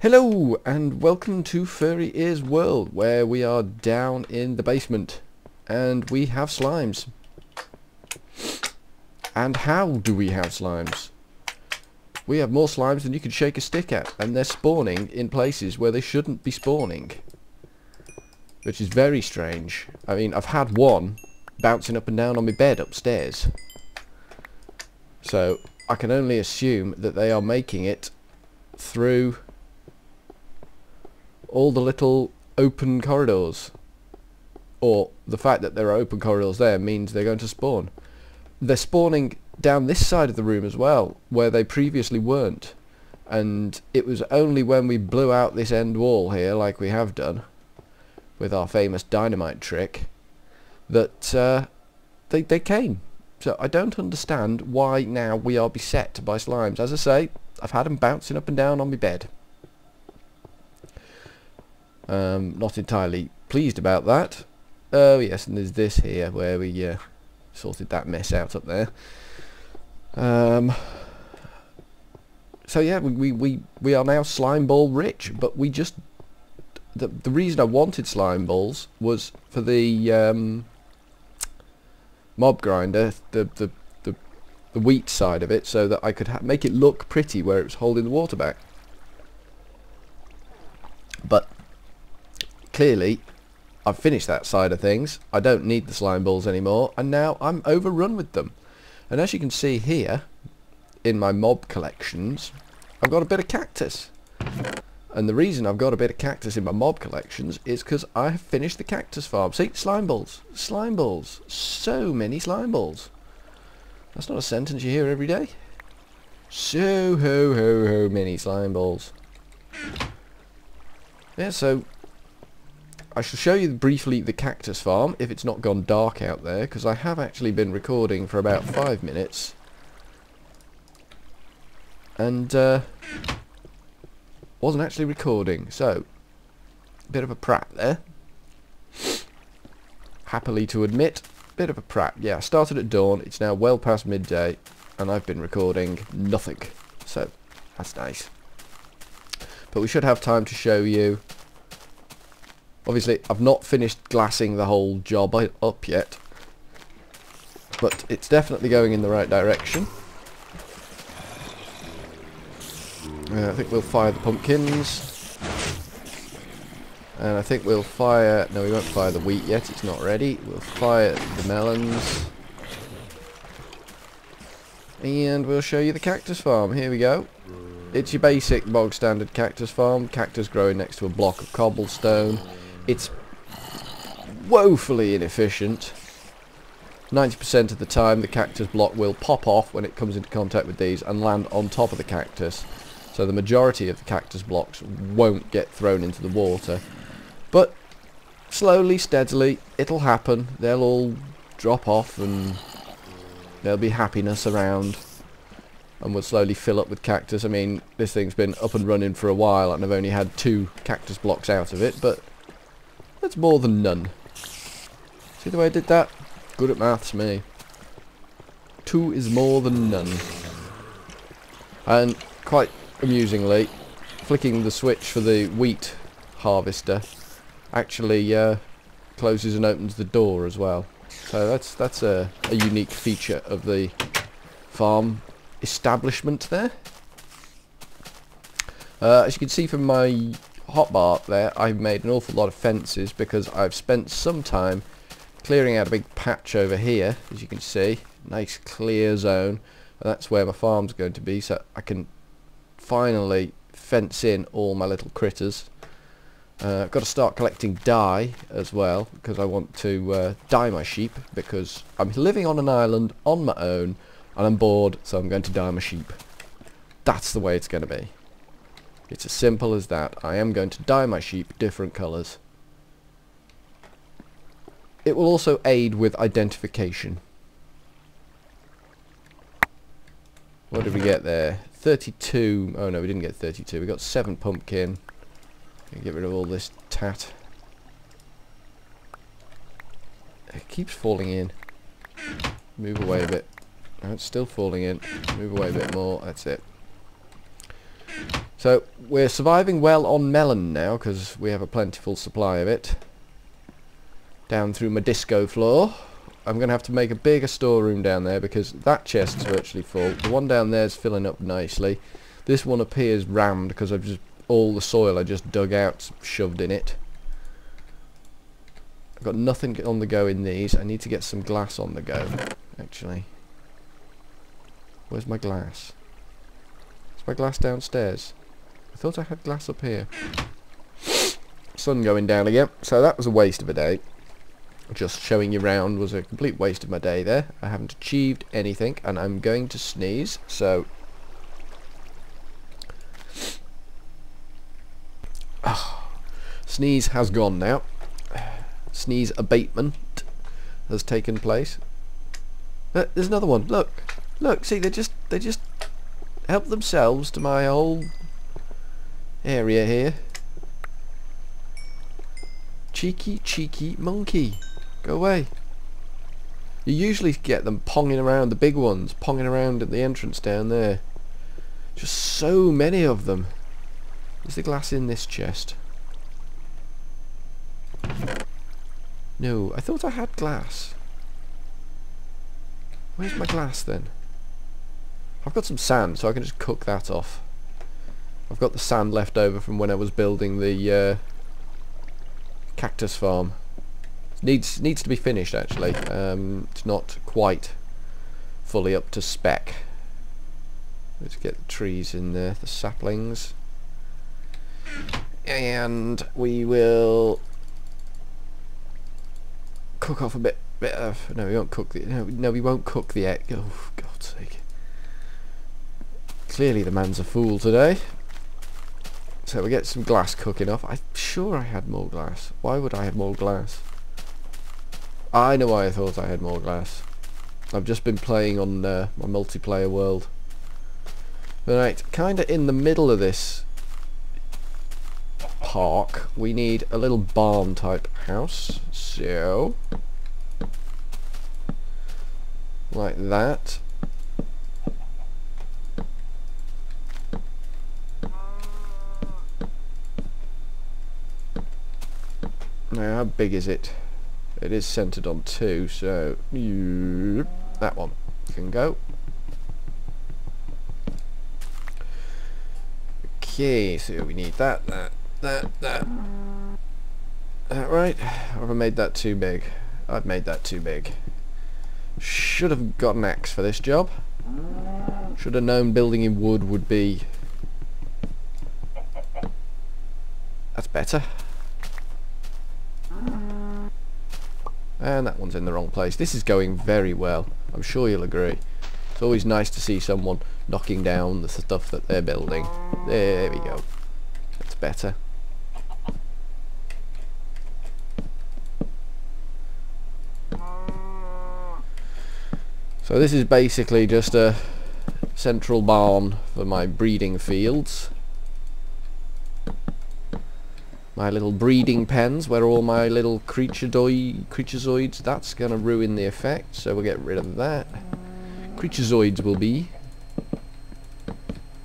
Hello and welcome to Furry Ears World, where we are down in the basement and we have slimes. And how do we have slimes? We have more slimes than you could shake a stick at, and they're spawning in places where they shouldn't be spawning, which is very strange. I mean, I've had one bouncing up and down on my bed upstairs, so I can only assume that they are making it through all the little open corridors, or the fact that there are open corridors there means they're going to spawn. They're spawning down this side of the room as well, where they previously weren't, and it was only when we blew out this end wall here, like we have done with our famous dynamite trick, that they came. So I don't understand why now we are beset by slimes. As I say, I've had them bouncing up and down on my bed. Not entirely pleased about that. Oh yes, and there's this here where we sorted that mess out up there. So yeah, we are now slime ball rich, but we just the reason I wanted slime balls was for the mob grinder, the wheat side of it, so that I could make it look pretty where it was holding the water back. But clearly I've finished that side of things. I don't need the slime balls anymore, and now I'm overrun with them. And as you can see here in my mob collections, I've got a bit of cactus. And the reason I've got a bit of cactus in my mob collections is because I have finished the Cactus Farm. See, slime balls, so many slime balls. That's not a sentence you hear every day. So ho many slime balls. Yeah, so I shall show you briefly the Cactus Farm, if it's not gone dark out there, because I have actually been recording for about 5 minutes. And wasn't actually recording, so bit of a prat there. Happily to admit, bit of a prat. Yeah, I started at dawn, it's now well past midday, and I've been recording nothing. So, that's nice. But we should have time to show you. Obviously, I've not finished glassing the whole job up yet, but it's definitely going in the right direction. I think we'll fire the pumpkins, and I think we'll fire, no, we won't fire the wheat yet, it's not ready. We'll fire the melons, and we'll show you the Cactus Farm. Here we go. It's your basic bog standard cactus farm, cactus growing next to a block of cobblestone. It's woefully inefficient. 90% of the time the cactus block will pop off when it comes into contact with these and land on top of the cactus. So the majority of the cactus blocks won't get thrown into the water. But slowly, steadily, it'll happen. They'll all drop off and there'll be happiness around. And we'll slowly fill up with cactus. I mean, this thing's been up and running for a while and I've only had 2 cactus blocks out of it, but that's more than none. See the way I did that? Good at maths, me. 2 is more than none. And quite amusingly, flicking the switch for the wheat harvester actually closes and opens the door as well. So that's a unique feature of the farm establishment there. As you can see from my hotbar there, I've made an awful lot of fences because I've spent some time clearing out a big patch over here, as you can see, nice clear zone, and that's where my farm's going to be, so I can finally fence in all my little critters. I've got to start collecting dye as well, because I want to dye my sheep, because I'm living on an island on my own and I'm bored, so I'm going to dye my sheep. That's the way it's going to be. It's as simple as that. I am going to dye my sheep different colours. It will also aid with identification. What did we get there? 32. Oh no, we didn't get 32. We got 7 pumpkin. Get rid of all this tat. It keeps falling in. Move away a bit. Oh, it's still falling in. Move away a bit more. That's it. So we're surviving well on melon now because we have a plentiful supply of it. Down through my disco floor. I'm going to have to make a bigger storeroom down there because that chest's virtually full. The one down there is filling up nicely. This one appears rammed because I've just all the soil I just dug out shoved in it. I've got nothing on the go in these. I need to get some glass on the go, actually. Where's my glass? Is my glass downstairs? I thought I had glass up here. Sun going down again. So that was a waste of a day. Just showing you round was a complete waste of my day there. I haven't achieved anything and I'm going to sneeze. So sneeze has gone now. Sneeze abatement has taken place. There's another one. Look, see, they just help themselves to my whole area here. Cheeky monkey. Go away. You usually get them ponging around, the big ones, ponging around at the entrance down there. Just so many of them. Is the glass in this chest? No, I thought I had glass. Where's my glass then? I've got some sand, so I can just cook that off. I've got the sand left over from when I was building the Cactus Farm. Needs to be finished actually. It's not quite fully up to spec. Let's get the trees in there, the saplings, and we will cook off a bit of. No, we won't cook the. No, we won't cook the egg. Oh, for God's sake! Clearly, the man's a fool today. So we get some glass cooking off. I'm sure I had more glass. Why would I have more glass? I know why I thought I had more glass. I've just been playing on my multiplayer world. Right, kinda in the middle of this park, we need a little barn type house. So, like that. Now, how big is it? It is centered on 2, so that one can go. Okay, so we need that. Right? Or have I made that too big? I've made that too big. Should have got an axe for this job. Should have known building in wood would be... That's better. And that one's in the wrong place. This is going very well. I'm sure you'll agree. It's always nice to see someone knocking down the stuff that they're building. There we go. That's better. So this is basically just a central barn for my breeding fields. My little breeding pens where all my little creaturezoids, that's going to ruin the effect, so we'll get rid of that. Creaturezoids will be.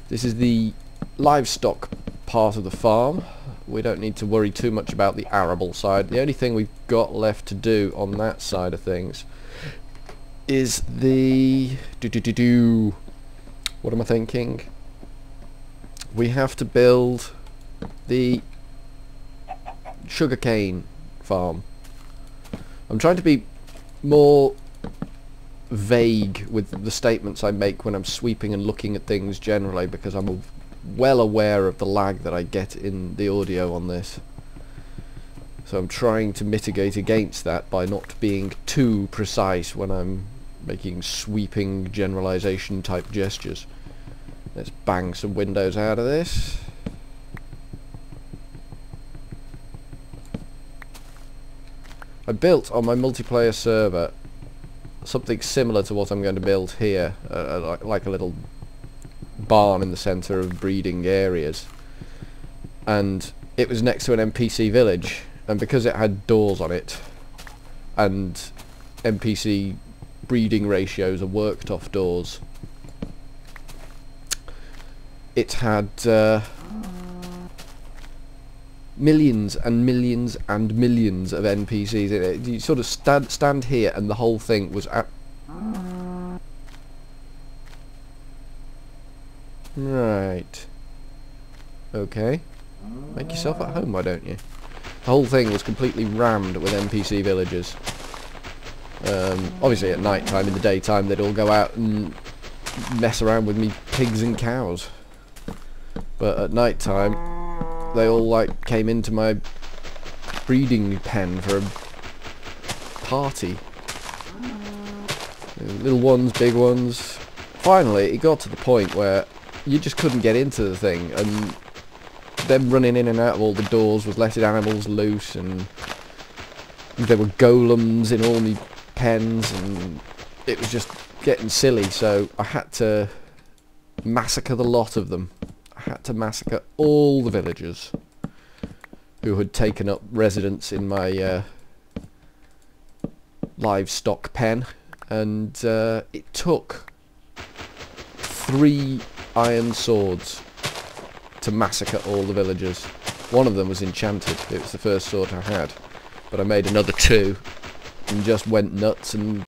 This is the livestock part of the farm. We don't need to worry too much about the arable side. The only thing we've got left to do on that side of things is the... What am I thinking? We have to build the Sugarcane Farm. I'm trying to be more vague with the statements I make when I'm sweeping and looking at things generally, because I'm well aware of the lag that I get in the audio on this. So I'm trying to mitigate against that by not being too precise when I'm making sweeping generalization type gestures. Let's bang some windows out of this. I built on my multiplayer server something similar to what I'm going to build here, like a little barn in the centre of breeding areas, and it was next to an NPC village, and because it had doors on it and NPC breeding ratios are worked off doors, it had millions and millions and millions of NPCs in it. You sort of stand here and the whole thing was at... Right. Okay. Make yourself at home, why don't you? The whole thing was completely rammed with NPC villagers. Obviously at night time, in the daytime, they'd all go out and mess around with me pigs and cows. But at night time, they all like came into my breeding pen for a party. Little ones, big ones. Finally, it got to the point where you just couldn't get into the thing, and them running in and out of all the doors with letting animals loose, and there were golems in all my pens, and it was just getting silly, so I had to massacre the lot of them. I had to massacre all the villagers who had taken up residence in my livestock pen, and it took 3 iron swords to massacre all the villagers. One of them was enchanted. It was the first sword I had, but I made another 2 and just went nuts and